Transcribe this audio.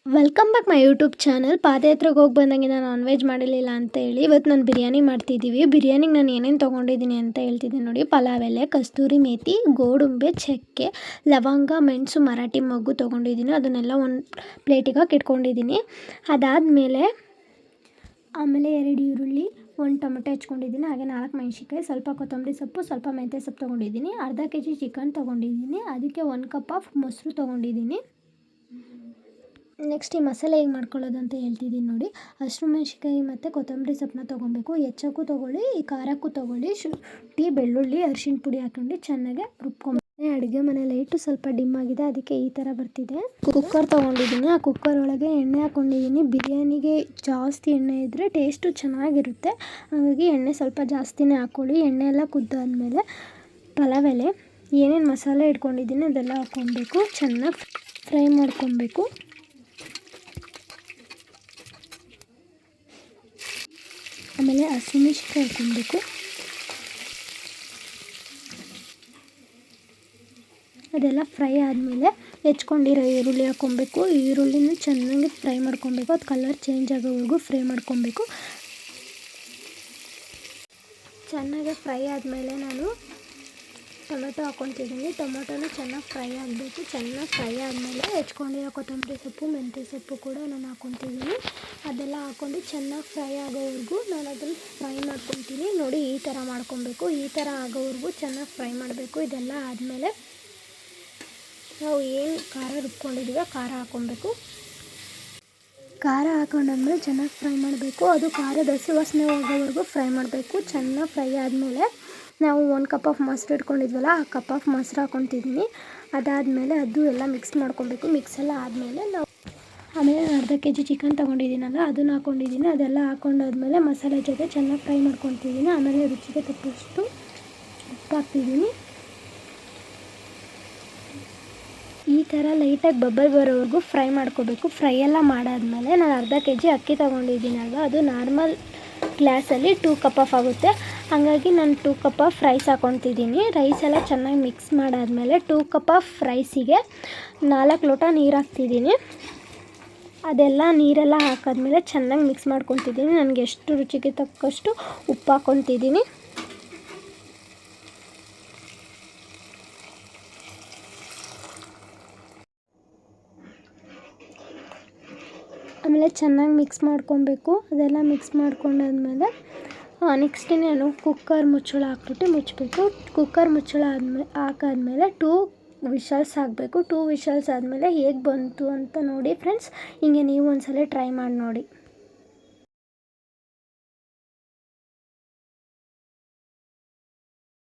Welcome back my YouTube channel. ಪಾದಯಾತ್ರೆಗೆ ಹೋಗಿ ಬಂದಂಗೆ ನಾನು ನಾನ್ ವೆಜ್ ಮಾಡಿರಲಿಲ್ಲ ಅಂತ ಹೇಳಿ ಇವತ್ತು ನಾನು ಬಿರಿಯಾನಿ ಮಾಡ್ತಿದ್ದೀವಿ. ಬಿರಿಯಾನಿಗೆ ನಾನು ಏನೇನು ತೊಗೊಂಡಿದ್ದೀನಿ ಅಂತ ಹೇಳ್ತಿದ್ದೀನಿ ನೋಡಿ. ಪಲಾವ್ ಎಲೆ, ಕಸ್ತೂರಿ ಮೇಥಿ, ಗೋಡಂಬಿ, ಚಕ್ಕೆ, ಲವಂಗ, ಮೆಣಸು, ಮರಾಠಿ ಮೊಗ್ಗು ತೊಗೊಂಡಿದ್ದೀನಿ. ಅದನ್ನೆಲ್ಲ ಒಂದು ಪ್ಲೇಟಿಗೆ ಹಾಕಿ ಇಟ್ಕೊಂಡಿದ್ದೀನಿ. ಆಮೇಲೆ 2 ಈರುಳ್ಳಿ, 1 ಟೊಮೆಟೊ ಹೆಚ್ಕೊಂಡಿದ್ದೀನಿ. ಹಾಗೆ 4 ಮೆಣಸಿನ್ಕಾಯಿ, ಸ್ವಲ್ಪ ಕೊತ್ತಂಬರಿ ಸೊಪ್ಪು, ಸ್ವಲ್ಪ ಮೆಂತ್ಯ ಸೊಪ್ಪು ತೊಗೊಂಡಿದ್ದೀನಿ. ಅರ್ಧ kg ಚಿಕನ್ ತೊಗೊಂಡಿದ್ದೀನಿ. ಅದಕ್ಕೆ 1 ಕಪ್ ಆಫ್ ಮೊಸರು ತೊಗೊಂಡಿದ್ದೀನಿ. ನೆಕ್ಸ್ಟ್ ಈ ಮಸಾಲೆ ಹೇಗೆ ಮಾಡ್ಕೊಳ್ಳೋದು ಅಂತ ಹೇಳ್ತಿದ್ದೀನಿ ನೋಡಿ. ಹಸಿಮೆಣ್ಸಿನ್ಕಾಯಿ ಮತ್ತು ಕೊತ್ತಂಬರಿ ಸೊಪ್ಪನ್ನ ತೊಗೊಬೇಕು. ಹೆಚ್ಚಕ್ಕೂ ತೊಗೊಳ್ಳಿ, ಈ ಖಾರಕ್ಕೂ ತೊಗೊಳ್ಳಿ. ಶುಂಠಿ, ಬೆಳ್ಳುಳ್ಳಿ, ಅರಿಶಿಣ ಪುಡಿ ಹಾಕ್ಕೊಂಡು ಚೆನ್ನಾಗಿ ರುಬ್ಕೊಂಡು. ಅಡುಗೆ ಮನೆ ಲೈಟು ಸ್ವಲ್ಪ ಡಿಮ್ ಆಗಿದೆ, ಅದಕ್ಕೆ ಈ ಥರ ಬರ್ತಿದೆ. ಕುಕ್ಕರ್ ತೊಗೊಂಡಿದ್ದೀನಿ. ಆ ಕುಕ್ಕರ್ ಒಳಗೆ ಎಣ್ಣೆ ಹಾಕ್ಕೊಂಡಿದ್ದೀನಿ. ಬಿರಿಯಾನಿಗೆ ಜಾಸ್ತಿ ಎಣ್ಣೆ ಇದ್ದರೆ ಟೇಸ್ಟು ಚೆನ್ನಾಗಿರುತ್ತೆ. ಹಾಗಾಗಿ ಎಣ್ಣೆ ಸ್ವಲ್ಪ ಜಾಸ್ತಿನೇ ಹಾಕ್ಕೊಳ್ಳಿ. ಎಣ್ಣೆ ಎಲ್ಲ ಕುದ್ದಾದ್ಮೇಲೆ ಪಲಾವ್ ಎಲೆ, ಏನೇನು ಮಸಾಲೆ ಇಟ್ಕೊಂಡಿದ್ದೀನಿ ಅದೆಲ್ಲ ಹಾಕ್ಕೊಬೇಕು. ಚೆನ್ನಾಗಿ ಫ್ರೈ ಮಾಡ್ಕೊಬೇಕು. ಆಮೇಲೆ ಹಸಿಮೆಣ್ಸಿನ್ಕಾಯಿ ಹಾಕ್ಕೊಬೇಕು. ಅದೆಲ್ಲ ಫ್ರೈ ಆದಮೇಲೆ ಹೆಚ್ಕೊಂಡಿರೋ ಈರುಳ್ಳಿ ಹಾಕ್ಕೊಬೇಕು. ಈರುಳ್ಳಿನ ಚೆನ್ನಾಗಿ ಫ್ರೈ ಮಾಡ್ಕೊಬೇಕು. ಅದು ಕಲರ್ ಚೇಂಜ್ ಆಗೋವರೆಗೂ ಫ್ರೈ ಮಾಡ್ಕೊಬೇಕು. ಚೆನ್ನಾಗಿ ಫ್ರೈ ಆದಮೇಲೆ ನಾನು ಟೊಮೆಟೊ ಹಾಕ್ಕೊತಿದ್ದೀನಿ. ಟೊಮೆಟೊನ ಚೆನ್ನಾಗಿ ಫ್ರೈ ಆಗಬೇಕು. ಚೆನ್ನಾಗಿ ಫ್ರೈ ಆದಮೇಲೆ ಹೆಚ್ಕೊಂಡಿರೋ ಕೊತ್ತಂಬರಿ ಸೊಪ್ಪು, ಮೆಂತ್ಯ ಸೊಪ್ಪು ಕೂಡ ನಾನು ಹಾಕ್ಕೊತಿದ್ದೀನಿ. ಅದೆಲ್ಲ ಹಾಕ್ಕೊಂಡು ಚೆನ್ನಾಗಿ ಫ್ರೈ ಆಗೋವರೆಗೂ ನಾನು ಅದನ್ನು ಫ್ರೈ ಮಾಡ್ಕೊತೀನಿ. ನೋಡಿ, ಈ ಥರ ಮಾಡ್ಕೊಬೇಕು. ಈ ಥರ ಆಗೋವರೆಗೂ ಚೆನ್ನಾಗಿ ಫ್ರೈ ಮಾಡಬೇಕು. ಇದೆಲ್ಲ ಆದಮೇಲೆ ನಾವು ಏನು ಖಾರ ರುಬ್ಕೊಂಡಿದ್ದೀವೋ ಖಾರ ಹಾಕ್ಕೊಬೇಕು. ಖಾರ ಹಾಕೊಂಡಾದ್ಮೇಲೆ ಚೆನ್ನಾಗಿ ಫ್ರೈ ಮಾಡಬೇಕು. ಅದು ಖಾರದ ಹಸಿ ವಾಸನೆ ಹೋಗೋವರೆಗೂ ಫ್ರೈ ಮಾಡಬೇಕು. ಚೆನ್ನಾಗಿ ಫ್ರೈ ಆದಮೇಲೆ ನಾವು 1 ಕಪ್ ಆಫ್ ಮೊಸರು ಇಟ್ಕೊಂಡಿದ್ವಲ್ಲ, ಆ ಕಪ್ ಆಫ್ ಮೊಸರು ಹಾಕ್ಕೊತಿದ್ದೀನಿ. ಅದಾದಮೇಲೆ ಅದು ಎಲ್ಲ ಮಿಕ್ಸ್ ಮಾಡ್ಕೊಬೇಕು. ಮಿಕ್ಸ್ ಎಲ್ಲ ಆದಮೇಲೆ ಆಮೇಲೆ 1/2 kg ಚಿಕನ್ ತೊಗೊಂಡಿದ್ದೀನಲ್ಲ, ಅದನ್ನು ಹಾಕ್ಕೊಂಡಿದ್ದೀನಿ. ಅದೆಲ್ಲ ಹಾಕ್ಕೊಂಡಾದ್ಮೇಲೆ ಮಸಾಲೆ ಜೊತೆ ಚೆನ್ನಾಗಿ ಫ್ರೈ ಮಾಡ್ಕೊತಿದ್ದೀನಿ. ಆಮೇಲೆ ರುಚಿಗೆ ತಕ್ಕಷ್ಟು ಉಪ್ಪು ಹಾಕ್ತಿದ್ದೀನಿ. ಈ ಥರ ಲೈಟಾಗಿ ಬಬ್ಬಲ್ ಬರೋವರೆಗೂ ಫ್ರೈ ಮಾಡ್ಕೋಬೇಕು. ಫ್ರೈ ಎಲ್ಲ ಮಾಡಾದಮೇಲೆ ನಾನು 1/2 kg ಅಕ್ಕಿ ತೊಗೊಂಡಿದ್ದೀನಲ್ವ, ಅದು ನಾರ್ಮಲ್ ಗ್ಲಾಸಲ್ಲಿ 2 ಕಪ್ ಆಫ್ ಆಗುತ್ತೆ. ಹಾಗಾಗಿ ನಾನು 2 ಕಪ್ ಆಫ್ ರೈಸ್ ಹಾಕ್ಕೊತಿದ್ದೀನಿ. ರೈಸ್ ಎಲ್ಲ ಚೆನ್ನಾಗಿ ಮಿಕ್ಸ್ ಮಾಡಾದಮೇಲೆ 2 ಕಪ್ ಆಫ್ ರೈಸಿಗೆ 4 ಲೋಟ ನೀರು ಹಾಕ್ತಿದ್ದೀನಿ. ಅದೆಲ್ಲ ನೀರೆಲ್ಲ ಹಾಕಾದ್ಮೇಲೆ ಚೆನ್ನಾಗಿ ಮಿಕ್ಸ್ ಮಾಡ್ಕೊತಿದ್ದೀನಿ. ನನಗೆ ಎಷ್ಟು ರುಚಿಗೆ ತಕ್ಕಷ್ಟು ಉಪ್ಪು ಹಾಕ್ಕೊತಿದ್ದೀನಿ. ಆಮೇಲೆ ಚೆನ್ನಾಗಿ ಮಿಕ್ಸ್ ಮಾಡ್ಕೊಬೇಕು. ಅದೆಲ್ಲ ಮಿಕ್ಸ್ ಮಾಡ್ಕೊಂಡಾದ್ಮೇಲೆ ನೆಕ್ಸ್ಟ್ ನಾನು ಕುಕ್ಕರ್ ಮುಚ್ಚಳ ಹಾಕ್ಬಿಟ್ಟು ಮುಚ್ಚಬೇಕು. ಕುಕ್ಕರ್ ಮುಚ್ಚಳ ಹಾಕಾದ್ಮೇಲೆ 2 ವಿಷಲ್ಸ್ ಹಾಕಬೇಕು. 2 ವಿಷಲ್ಸ್ ಆದಮೇಲೆ ಹೇಗೆ ಬಂತು ಅಂತ ನೋಡಿ ಫ್ರೆಂಡ್ಸ್. ಹಿಂಗೆ ನೀವು ಒಂದ್ಸಲ ಟ್ರೈ ಮಾಡಿ ನೋಡಿ.